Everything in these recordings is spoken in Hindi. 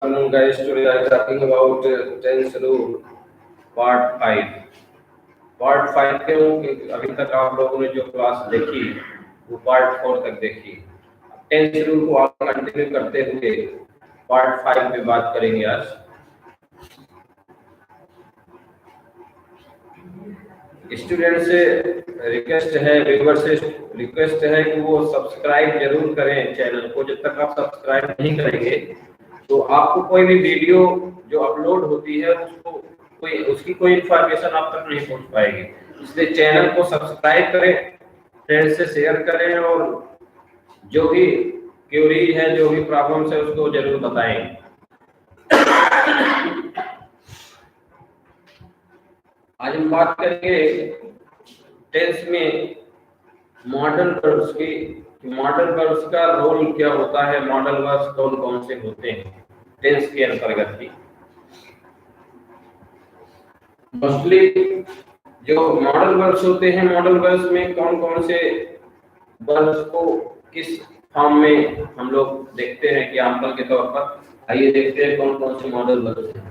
Afternoon, guys. Today I am talking about tense rule part 5. Part 5 क्योंकि अभी तक आप लोगों ने जो क्लास देखी वो पार्ट 4 तक देखी। टेंस रूल को आप कंटिन्यू करते हुए पार्ट 5 पे बात करेंगे आज। स्टूडेंट से रिक्वेस्ट है, व्यूअर से रिक्वेस्ट है कि वो सब्सक्राइब जरूर करें चैनल को। जब तक आप सब्सक्राइब नहीं करेंगे तो आपको कोई भी वीडियो जो अपलोड होती है उसकी कोई इंफॉर्मेशन आप तक नहीं पहुंच पाएगी। इसलिए चैनल को सब्सक्राइब करें, फ्रेंड से शेयर करें और जो भी क्वेरी है, जो भी प्रॉब्लम्स है उसको जरूर बताएं। आज हम बात करेंगे टेंस में मॉडल वर्ब्स की। मॉडल वर्ब्स का रोल क्या होता है, मॉडल वर्ब्स कौन कौन से होते हैं टेंस के अंतर्गत की। मोस्टली जो मॉडल वर्ब्स होते हैं, मॉडल वर्ब्स में कौन कौन से वर्ब्स को किस फॉर्म में हम लोग देखते हैं एग्जाम्पल के तौर पर। आइए देखते हैं कौन कौन से मॉडल वर्ब्स हैं।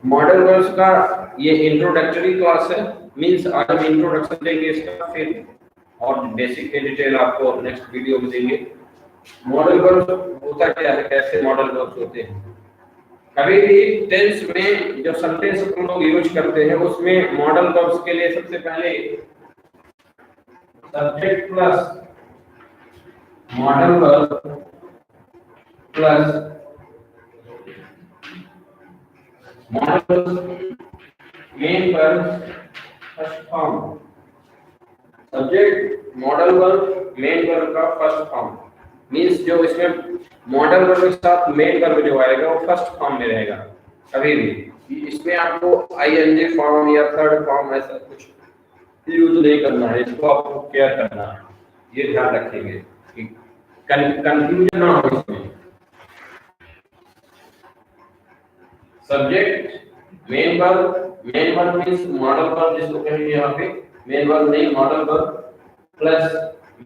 मॉडल वर्ब्स का ये इंट्रोडक्टरी क्लास है, मींस आज हम इंट्रोडक्शन देंगे इसका, फिर और बेसिक के डिटेल आपको नेक्स्ट वीडियो में देंगे। मॉडल वर्ब्स होता क्या है, कैसे मॉडल वर्ब्स होते हैं। कभी भी टेंस में जो सेंटेंस हम लोग यूज करते हैं उसमें मॉडल वर्ब्स के लिए सबसे पहले subject plus model verb plus model main verb first form. Subject modal verb main verb का फर्स्ट फॉर्म, मींस जो इसमें मॉडल वर्ब के साथ मेन वर्ब जो आएगा वो फर्स्ट फॉर्म में रहेगा। कभी भी इसमें आपको आईएनजी फॉर्म या थर्ड फॉर्म ऐसा कुछ यूज नहीं करना है, इसको आपको केयर करना है, ये ध्यान रखेंगे कि कंफ्यूजन ना हो इसमें। Subject main verb means modal verb जिसको कहेंगे यहाँ पे, मेन वर्ब नहीं modal verb plus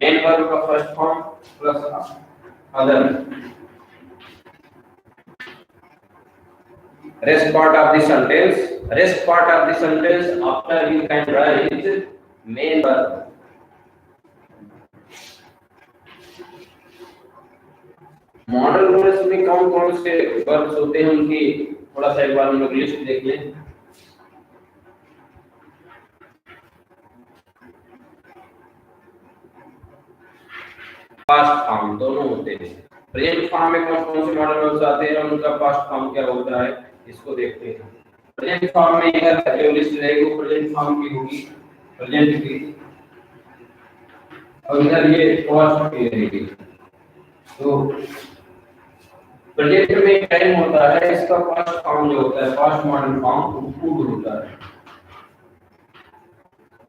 main verb का first form plus other. Rest part of the sentence after you can write main verb. Modal verbs में कौन कौन से वर्ब्स होते हैं उनकी थोड़ा सा एक बार हम लोग लिस्ट देख लें। पास्ट फॉर्म दोनों होते हैं। प्रेजेंट फॉर्म में कौन कौन से मॉडल वर्ब्स आते हैं और उनका पास्ट फॉर्म क्या होता है, इसको देखते हैं। प्रेजेंट फॉर्म में इधर जो लिस्ट रहेगी वो प्रेजेंट फॉर्म की होगी, प्रेजेंट की, और इधर ये पास्ट की रहेगी। तो प्रेजेंट में टाइम होता है, इसका पास्ट फॉर्म जो होता है, पास्ट मॉडल फॉर्म कुड होता है।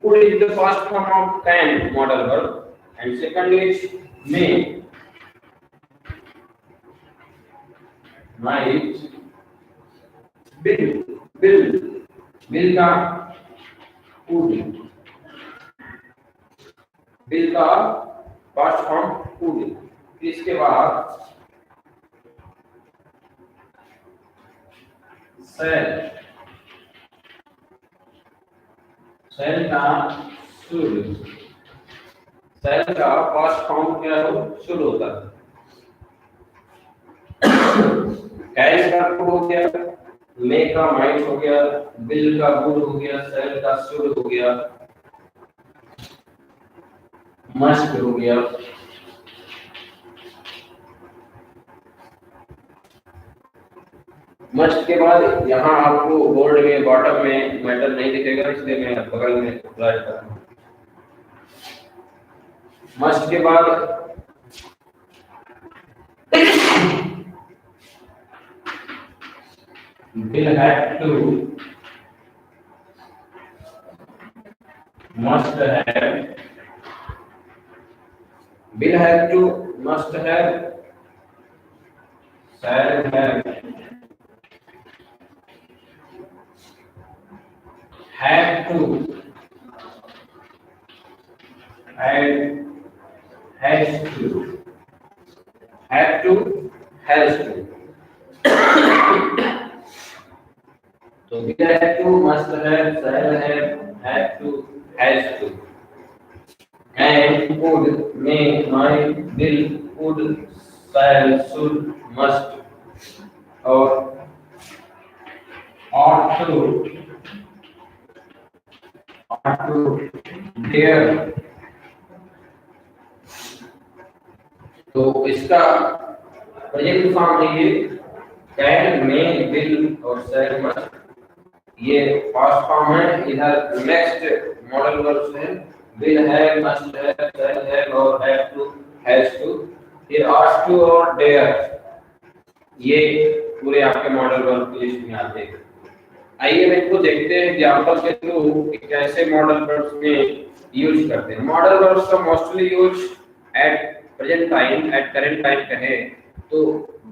Could is the past form of can modal verb and second is may, might, will का could, will का पास्ट फॉर्म could। इसके बाद shall का should, shall का पास्ट फॉर्म क्या हो, should होता है। कैन का could हो गया, मे का might हो गया, will का would हो गया, shall का should हो गया, must हो गया। मस्ट के बाद यहाँ आपको बोर्ड में बॉटम में मैटर नहीं दिखेगा, इसलिए मैं बगल में राइट कर रहा हूँ। मस्ट के बाद will have to, must have, will have to, must have, shall have to, had, has to, had to, has to. तो भी had to, must have, shall have, had to, has to. And could, may, might, will, could, shall, should, must, और ought to, dare. तो इसका प्रेजेंट फॉर्म है ये कैन, मे, विल और शैल, मस्ट, ये पास्ट फॉर्म है। इधर नेक्स्ट मॉडल वर्ब्स है will have, must have, shall have और हैव टू, हैज टू। फिर आस्क टू और डेयर, ये पूरे आपके मॉडल वर्ब की लिस्ट में आते हैं। आइए हम इनको देखते हैं एग्जांपल के थ्रू कि कैसे मॉडल वर्ब्स में यूज करते हैं। मॉडल वर्ब्स का mostly use at present time, at current time कहे तो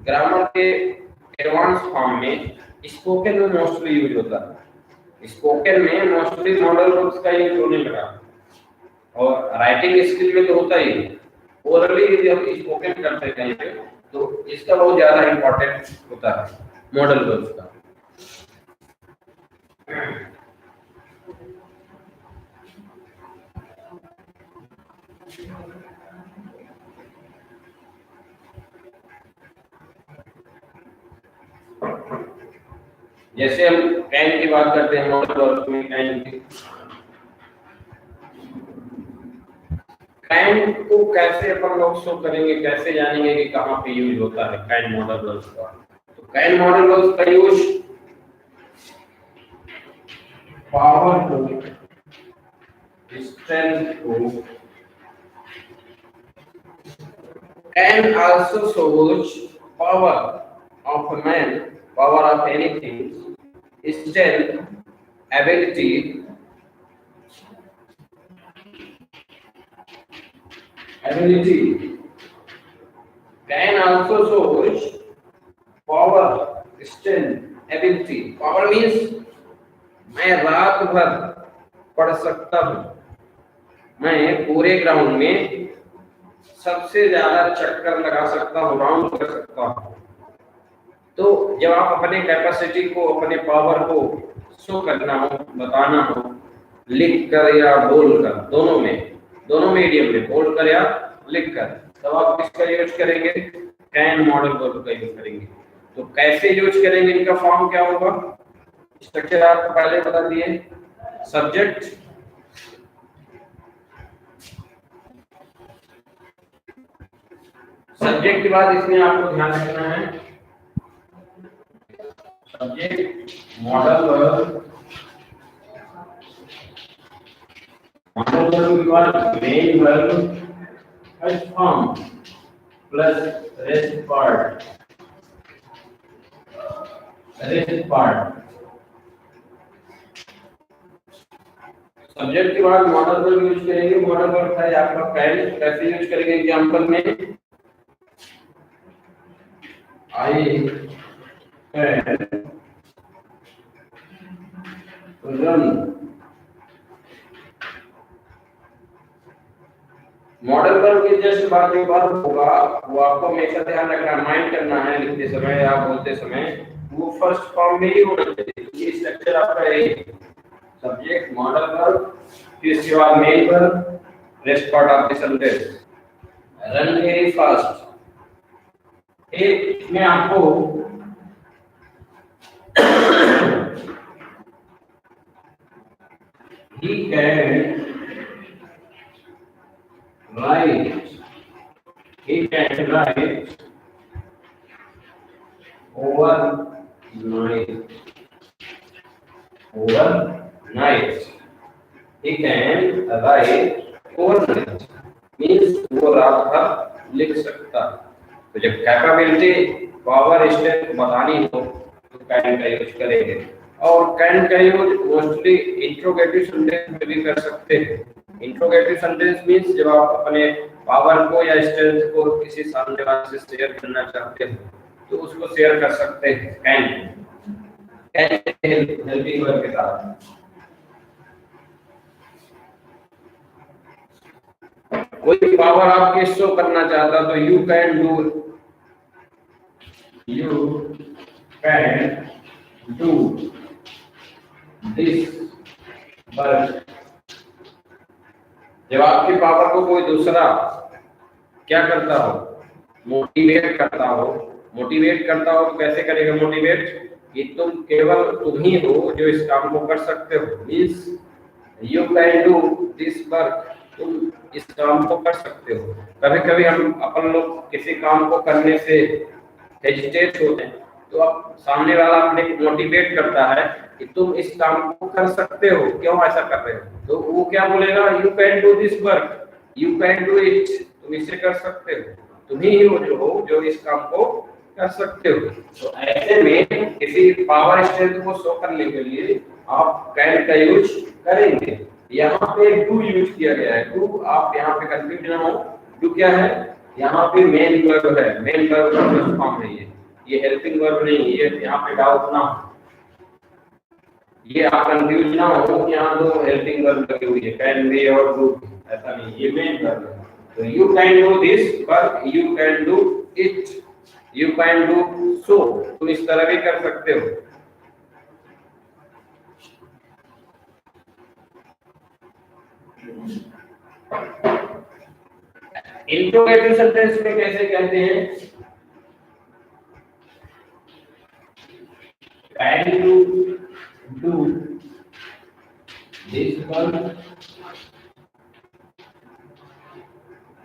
ग्रामर के एडवांस फॉर्म में स्पोकन में मोस्टली यूज होता है। स्पोकन में मोस्टली मॉडल वर्ब्स का यूज होने लगा और राइटिंग स्किल में तो होता ही है। ओरली यदि हम स्पोकन करते कहीं पे तो इसका बहुत ज्यादा इंपॉर्टेंट होता है मॉडल वर्ब्स का। जैसे हम कैन की बात करते हैं मॉडल वर्ब में, कैन को कैसे अपन लोग शो करेंगे, कैसे जानेंगे कि कहां पे यूज होता है कैन मॉडल वर्ब का। तो कैन मॉडल वर्ब का यूज पावर को, स्ट्रेंथ को, can also shows power of a man, power of anything, strength, ability, can also shows power, strength, ability. Power means मैं रात भर पढ़ सकता हूँ, मैं पूरे ग्राउंड में सबसे ज्यादा चक्कर लगा सकता हूँ, राउंड कर सकता हूँ। तो जब आप अपने कैपेसिटी को, अपने पावर को शो करना हो, बताना हो, लिख कर या बोल कर, दोनों मीडियम में, बोल कर या लिख कर, तब आप किसका यूज करेंगे? कैन मॉडल वर्ब का यूज करेंगे। तो कैसे यूज करेंगे, इनका फॉर्म क्या होगा? स्ट्रक्चर आपको पहले बता दिए, सब्जेक्ट, सब्जेक्ट के बाद इसमें आपको ध्यान रखना है subject, modal verb, modal verb के बाद main verb, first form plus rest part, subject के बाद मॉडल वर्ब यूज करेंगे। मॉडल वर्ब है आपका कैन, कैसे यूज करेंगे एग्जांपल में, I can run. Modal verb के जस्ट बाद जो वर्ब होगा वो आपको हमेशा ध्यान रखना, माइंड करना है लिखते समय या बोलते समय, वो फर्स्ट फॉर्म में ही होना चाहिए। ये स्ट्रक्चर आपका है, सब्जेक्ट, मॉडल वर्ब, फिर इसके बाद main verb, rest part of the sentence. Run very fast, एक में आपको he can write overnight, he can write overnight means वो रात भर लिख सकता। तो जब कैपेबिलिटी, पावर, स्ट्रेंथ बतानी हो तो कैन का यूज करेंगे। और कैन का यूज मोस्टली इंट्रोगेटिव सेंटेंस में भी कर सकते हैं। इंट्रोगेटिव सेंटेंस मींस जब आप अपने पावर को या स्ट्रेंथ को किसी सामने वाले से शेयर करना चाहते हो तो उसको शेयर कर सकते हैं कैन हेल्पिंग वर्ब के साथ। कोई पावर आपके शो करना चाहता तो you can do this work. जब आपकी पावर को कोई दूसरा क्या करता हो, मोटिवेट करता हो, तो कैसे करेगा मोटिवेट, कि तुम केवल तुम ही हो जो इस काम को कर सकते हो, means you can do this work, तुम इस काम को कर सकते हो। कभी कभी हम अपन लोग किसी काम को करने से हेजिटेट होते हैं, तो अब सामने वाला अपने मोटिवेट करता है कि तुम इस काम को कर सकते हो, क्यों ऐसा कर रहे हो, तो वो क्या बोलेगा, you can do this work, you can do it, तुम इसे कर सकते हो, तुम ही हो जो इस काम को कर सकते हो। तो ऐसे में किसी पावर स्ट्रेंथ को शो करने के लिए आप कैन का यूज करेंगे। यहाँ पे डू यूज किया गया है, डू आप यहाँ पे कंफ्यूज ना हो, डू क्या है, यहाँ पे मेन वर्ब है, मेन वर्ब का फर्स्ट फॉर्म है ये हेल्पिंग वर्ब नहीं, ये यहाँ पे डाउट ना हो, ये आप कंफ्यूज ना हो, यहाँ दो हेल्पिंग वर्ब लगी हुई है, कैन बी और डू, ऐसा नहीं, ये मेन वर्ब है। तो you can do this work, you can do it, you can do so, तुम इस तरह भी कर सकते हो। इंट्रोगेटिव सेंटेंस में कैसे कहते हैं, can you do this work,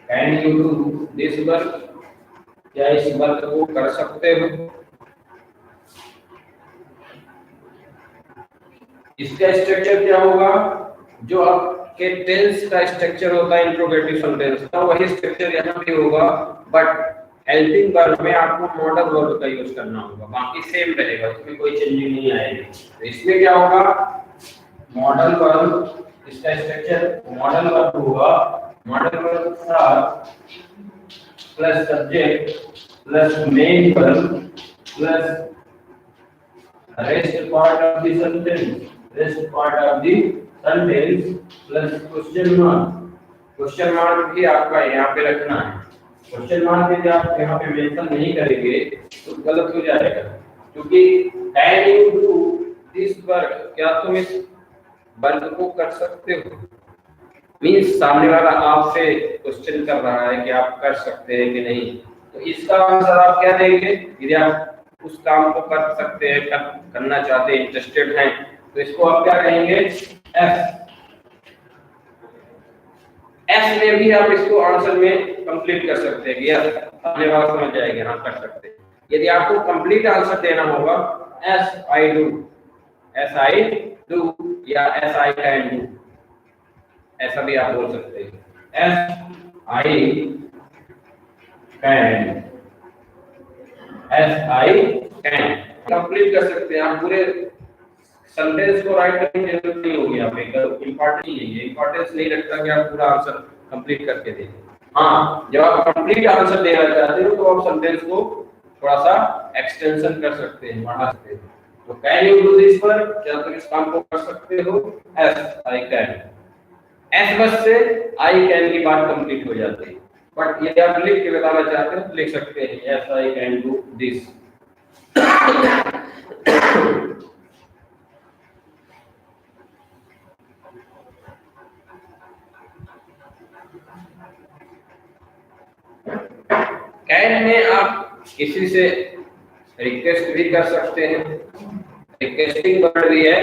can you do this work, क्या इस वर्क को कर सकते हो। इसका स्ट्रक्चर क्या होगा, जो आपके टेंस का स्ट्रक्चर होता है इंट्रोगेटिव सेंटेंस का, वही स्ट्रक्चर यहाँ पे होगा, बट हेल्पिंग वर्ब में आपको मॉडल वर्ब का यूज करना होगा, बाकी सेम रहेगा, इसमें कोई चेंजिंग नहीं आएगी। तो इसमें क्या होगा, मॉडल वर्ब, इसका स्ट्रक्चर मॉडल वर्ब होगा, model verb plus subject plus main verb plus rest part of the sentence, rest part of the sentence plus question mark. Question mark भी आपका यहाँ पे रखना है, क्वेश्चन मार्क यदि आप यहाँ पे मेंशन नहीं करेंगे तो गलत हो जाएगा, क्योंकि can you do this work, क्या तुम इस वर्क को कर सकते हो, मीन्स सामने वाला आपसे क्वेश्चन कर रहा है कि आप कर सकते हैं कि नहीं। तो इसका आंसर आप क्या देंगे, यदि आप उस काम को कर सकते हैं, करना चाहते हैं, इंटरेस्टेड हैं, तो इसको आप क्या कहेंगे, एस। एस में भी आप इसको आंसर में कंप्लीट कर सकते हैं, यस, सामने वाला समझ जाएगा हाँ कर सकते हैं। यदि आपको कंप्लीट आंसर देना होगा, S I do, S I do या एस आई कैन डू, ऐसा भी आप बोल सकते हैं, S I can, S I can complete कर सकते हैं आप। पूरे सेंटेंस को राइट करने की जरूरत नहीं होगी, आप एक इंपॉर्टेंट नहीं है, ये इंपॉर्टेंस नहीं रखता कि आप पूरा आंसर कंप्लीट करके दें। हाँ, जब आप कंप्लीट आंसर देना चाहते हो तो आप सेंटेंस को थोड़ा सा एक्सटेंशन कर सकते हैं, बढ़ा सकते हैं। तो can you do this work, क्या तुम इस काम को कर सकते हो, S I can, S bus से आई कैन की बात कंप्लीट हो जाती है। बट ये आप लिख के बताना चाहते हैं तो लिख सकते हैं, S I can do this. Can में आप किसी से रिक्वेस्ट भी कर सकते हैं, रिक्वेस्टिंग वर्ड भी है,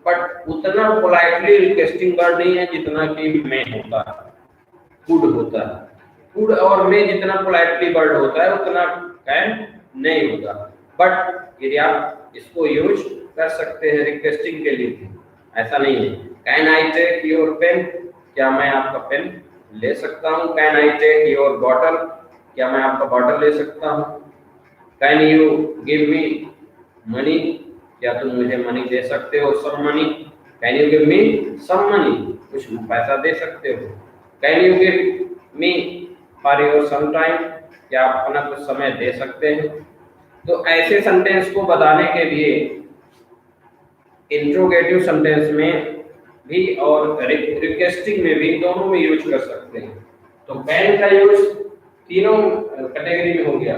बट उतना पोलाइटली रिक्वेस्टिंग वर्ड नहीं है जितना कि में होता है, कुड होता है। कुड और में जितना पोलाइटली वर्ड होता है उतना कैन नहीं होता, बट यदि आप इसको यूज कर सकते हैं रिक्वेस्टिंग के लिए, ऐसा नहीं है। Can I take your pen, क्या मैं आपका पेन ले सकता हूँ। Can I take your bottle, क्या मैं आपका बॉटल ले सकता हूँ। Can you give me money, क्या तुम मुझे मनी दे सकते हो, some money. Can you give me some money, कुछ पैसा दे सकते हो। Can you give me for your some time, क्या आप अपना कुछ समय दे सकते हैं। तो ऐसे सेंटेंस को बताने के लिए इंट्रोगेटिव सेंटेंस में भी और रिक्वेस्टिंग में भी, दोनों में यूज कर सकते हैं। तो कैन का यूज तीनों कैटेगरी में हो गया।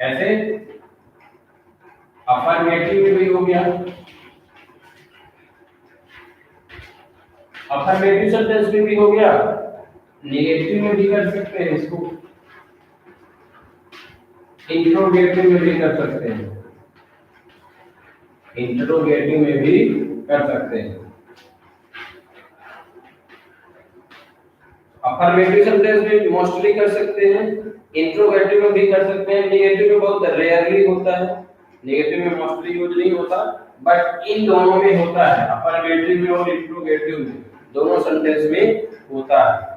कैसे? अफर्मेटिव में भी हो गया, अफर्मेटिव सेंटेंस में भी हो गया, नेगेटिव में भी कर सकते हैं इसको, इंट्रोगेटिव में भी कर सकते हैं, इंट्रोगेटिव में भी कर सकते हैं। अफर्मेटिव सेंटेंस में मोस्टली कर सकते हैं, इंट्रोगेटिव में भी कर सकते हैं, नेगेटिव में बहुत रेयरली होता है, नेगेटिव में मोस्टली यूज नहीं होता, बट इन दोनों में होता है, अफर्मेटिव में और इंट्रोगेटिव में, दोनों सेंटेंस में होता है।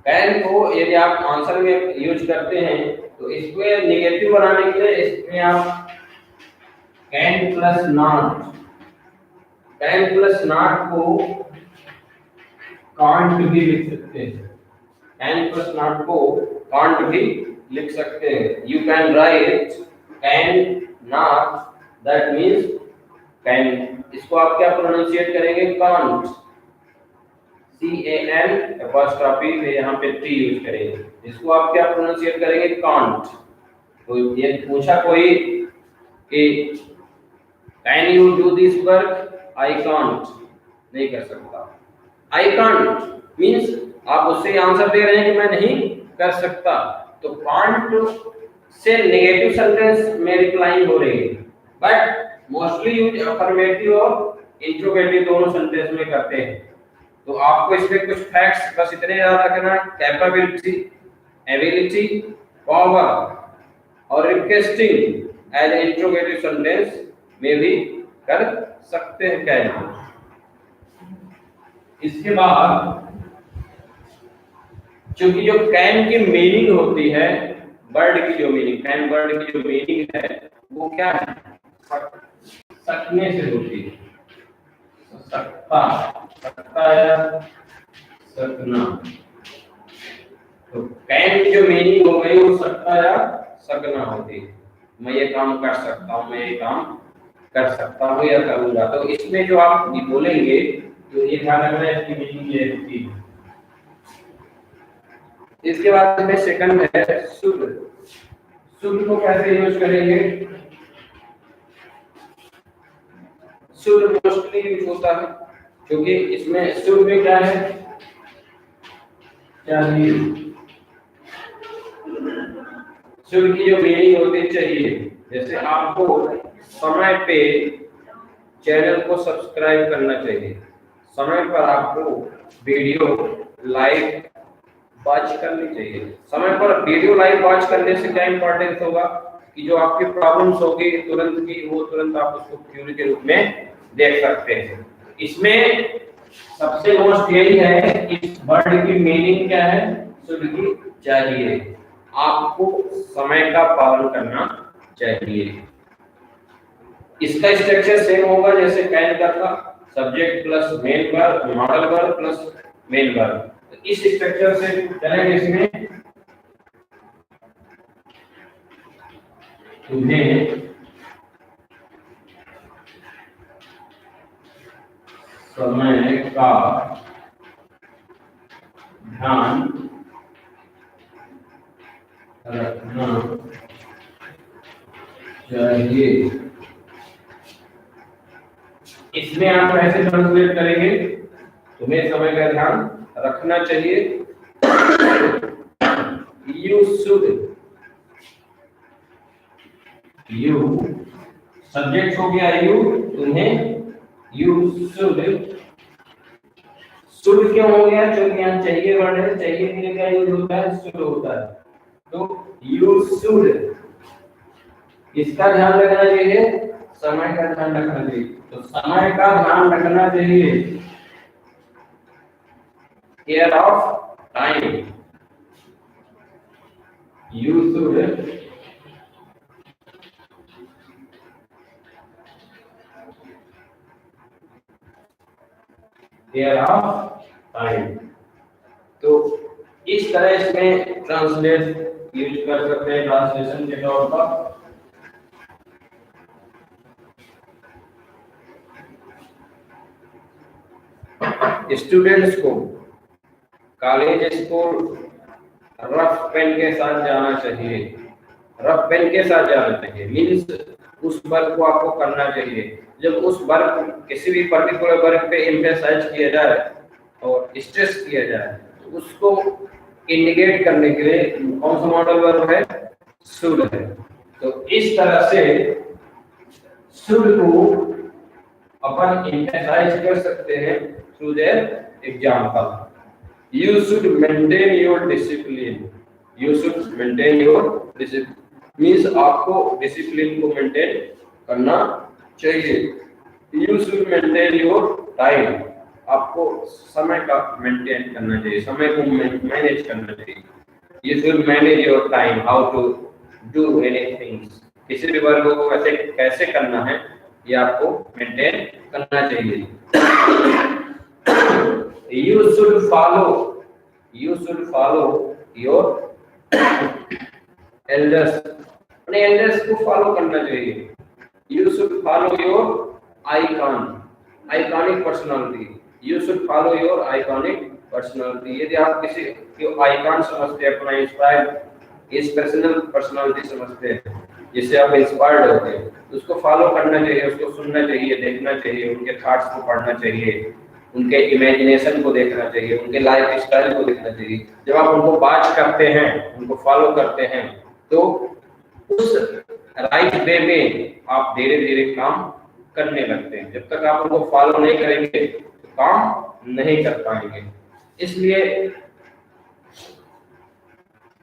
कैन को यदि आप आंसर में यूज करते हैं तो इसमें नेगेटिव बनाने के लिए इसमें आप can plus not, can plus not को कांट भी लिख सकते हैं, कैन प्लस नॉट को कांट भी लिख सकते हैं। You can write can not, that means can, इसको आप क्या प्रोनाउंसिएट करेंगे? कांट, CAN अपॉस्ट्रोफी में यहाँ पे T यूज करेंगे, इसको आप क्या प्रोनाउंसिएट करेंगे? कांट। तो ये पूछा कोई कि can you do this work? I can't, नहीं कर सकता। आई कांट मीन्स आप उससे आंसर दे रहे हैं कि मैं नहीं कर सकता, तो कांट से नेगेटिव सेंटेंस में रिप्लाई हो रही है, बट मोस्टली यूज अफर्मेटिव और इंट्रोगेटिव दोनों सेंटेंस में करते हैं। तो आपको इसमें कुछ फैक्ट्स बस इतने याद रखना, कैपेबिलिटी, एबिलिटी, पावर और रिक्वेस्टिंग एज इंट्रोगेटिव सेंटेंस में भी कर सकते हैं कैन। इसके बाद चूंकि जो कैन की मीनिंग होती है, वर्ड की जो मीनिंग, कैन वर्ड की जो मीनिंग है वो क्या है? सकने से होती है, सकता, सकता या सकना। तो कैन की जो मीनिंग हो गई वो सकता या सकना होती है। मैं ये काम कर सकता हूँ, मैं ये काम कर सकता हूँ या करूंगा। तो इसमें जो आप बोलेंगे तो ये ध्यान रखना, इसकी मीनिंग ये होती है। इसके बाद में सेकंड है शुड। शुड को कैसे यूज करेंगे? शुड मोस्टली यूज होता है क्योंकि इसमें शुड में क्या है? चाहिए, शुड की जो मीनिंग होती चाहिए, जैसे आपको समय पे चैनल को सब्सक्राइब करना चाहिए, समय पर आपको वीडियो लाइव वॉच करनी चाहिए। समय पर वीडियो लाइव वॉच करने से क्या इंपॉर्टेंस होगा कि जो आपकी प्रॉब्लम्स होगी तुरंत की, वो तुरंत आप उसको थ्योरी के रूप में देख सकते हैं। इसमें सबसे मोस्ट यही है कि इस वर्ड की मीनिंग क्या है? शुड की चाहिए, आपको समय का पालन करना चाहिए। इसका स्ट्रक्चर सेम होगा जैसे कैन का था, subject plus main verb, model verb plus main verb. इस स्ट्रक्चर से चलेंगे। इसमें तुम्हें समय का ध्यान रखना चाहिए। इसमें आप कैसे ट्रांसलेट करेंगे? तुम्हें समय का ध्यान रखना चाहिए। यू शुड, यू सब्जेक्ट हो गया यू, तुम्हें यू शुड। शुड क्यों हो गया? क्योंकि यहाँ चाहिए वर्ड है, चाहिए के लिए क्या यूज होता है? शुड होता है। तो यू शुड, इसका ध्यान रखना चाहिए, समय का ध्यान रखना चाहिए। तो समय का ध्यान रखना चाहिए, care of time, you should care of time. तो इस तरह इसमें ट्रांसलेट यूज कर सकते हैं ट्रांसलेशन के तौर पर। स्टूडेंट्स को कॉलेज स्कूल रफ पेन के साथ जाना चाहिए। रफ पेन के साथ जाना चाहिए मीन्स उस वर्क को आपको करना चाहिए। जब उस वर्क किसी भी पर्टिकुलर वर्क पे एम्फेसाइज किया जाए और स्ट्रेस किया जाए तो उसको इंडिकेट करने के लिए कौन सा मॉडल वर्ब है, शुड है। तो इस तरह से शुड को अपन एम्फेसाइज कर सकते हैं through their example. You should maintain your discipline. You should maintain your discipline. Means आपको डिसिप्लिन को मेंटेन करना चाहिए। You should maintain your time. आपको समय का मेंटेन करना चाहिए, समय को मैनेज करना चाहिए। You should manage your time. How to do anything. किसी भी वर्क को कैसे करना है ये आपको मेंटेन करना चाहिए। You should follow your elders. अपने elders को फॉलो करना चाहिए। You should follow your iconic personality. You should follow your iconic personality. यदि आप किसी को आइकॉन समझते हैं, अपना इंस्पिरेशनल पर्सनालिटी समझते हैं, जिससे आप इंस्पायर्ड होते हैं, उसको फॉलो करना चाहिए, उसको सुनना चाहिए, देखना चाहिए, उनके थॉट्स को पढ़ना चाहिए, उनके इमेजिनेशन को देखना चाहिए, उनके लाइफ स्टाइल को देखना चाहिए। जब आप उनको बात करते हैं, उनको फॉलो करते हैं, तो उस राइट वे में आप धीरे धीरे काम करने लगते हैं। जब तक आप उनको फॉलो नहीं करेंगे तो काम नहीं कर पाएंगे। इसलिए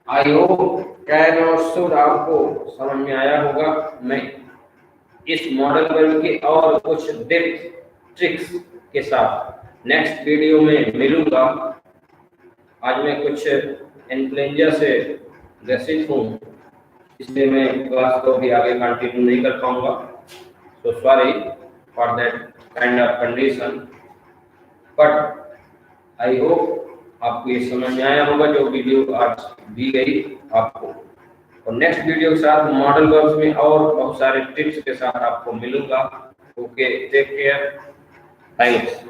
आई होप कैन और शुड आपको समझ में आया होगा। मैं इस मॉडल वर्ब के और कुछ डेप्थ ट्रिक्स के साथ नेक्स्ट वीडियो में मिलूंगा। आज मैं कुछ इन्फ्लुएंजा से ग्रसित हूँ, इसलिए मैं क्लास को भी आगे कंटिन्यू नहीं कर पाऊंगा। So sorry for that kind of condition, but I hope आपको ये समझ में आया होगा जो वीडियो आज दी गई आपको। और नेक्स्ट वीडियो के साथ मॉडल वर्ब्स में और बहुत सारे टिप्स के साथ आपको मिलूंगा। Okay, take care, thanks.